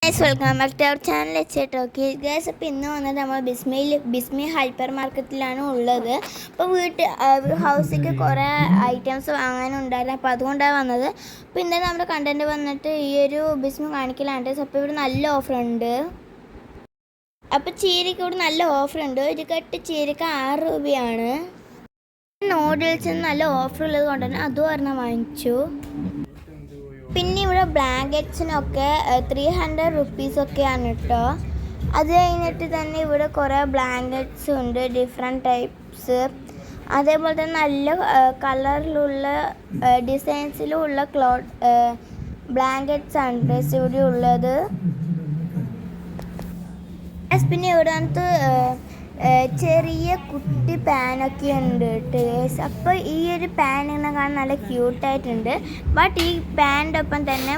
Guys welcome back to our channel okay guys. അപ്പോൾ ഇന്ന് വന്നത് നമ്മൾ ബിസ്മി ഹൈപ്പർ മാർക്കറ്റിലാണ് ഉള്ളത്. അപ്പോൾ ഹൗസിലേക്ക് കുറേ ഐറ്റംസ് വാങ്ങാനുണ്ടായിരുന്നു. അപ്പോൾ അതുകൊണ്ടാണ് വന്നത്. അപ്പോൾ ഇന്നലെ നമ്മുടെ കണ്ടൻറ്റ് വന്നിട്ട് ഈ ഒരു ബിസ്മി കാണിക്കലാണ്. അപ്പോൾ ഇവിടെ നല്ല ഓഫറുണ്ട്. അപ്പോൾ ചീരയ്ക്ക് ഇവിടെ നല്ല ഓഫറുണ്ട്. ഒരു കെട്ട് ചീരയ്ക്ക് 6 രൂപയാണ്. നൂഡിൽസിന് നല്ല ഓഫർ ഉള്ളത് കൊണ്ട് തന്നെ അതും ഒരെണ്ണം വാങ്ങിച്ചു. പിന്നെ ഇവിടെ ബ്ലാങ്കറ്റ്സിനൊക്കെ 300 റുപ്പീസൊക്കെയാണ് കേട്ടോ. അത് കഴിഞ്ഞിട്ട് തന്നെ ഇവിടെ കുറേ ബ്ലാങ്കറ്റ്സ് ഉണ്ട്, ഡിഫറെൻറ്റ് ടൈപ്സ്. അതേപോലെ തന്നെ നല്ല കളറിലുള്ള ഡിസൈൻസിലുള്ള ബ്ലാങ്കറ്റ്സ് ആണ് ഡ്രസ് ഇവിടെ ഉള്ളത്. പിന്നെ ഇവിടെ വന്നിട്ട് ചെറിയ കുട്ടി പാനൊക്കെ ഉണ്ട് കേട്ടോ. അപ്പോൾ ഈ ഒരു പാൻ ഇങ്ങനെ കാണാൻ നല്ല ക്യൂട്ടായിട്ടുണ്ട്. ബട്ട് ഈ പാനിൻ്റെ ഒപ്പം തന്നെ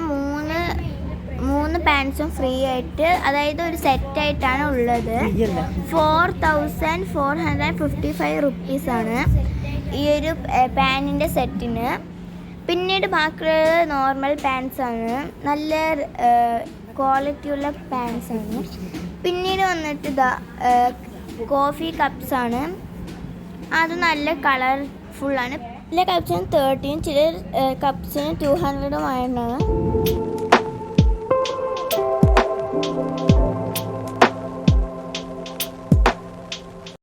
മൂന്ന് പാൻസും ഫ്രീ ആയിട്ട്, അതായത് ഒരു സെറ്റായിട്ടാണ് ഉള്ളത്. 4455 റുപ്പീസാണ് ഈ ഒരു പാനിൻ്റെ സെറ്റിന്. പിന്നീട് ബാക്കിയുള്ളത് നോർമൽ പാൻസാണ്, നല്ല ക്വാളിറ്റിയുള്ള പാൻസാണ്. പിന്നീട് വന്നിട്ട് കോഫി കപ്സാണ്, അത് നല്ല കളർഫുള്ളാണ്. എല്ലാ കപ്സിനും 30, ചില കപ്സിന് 200 ആണ്.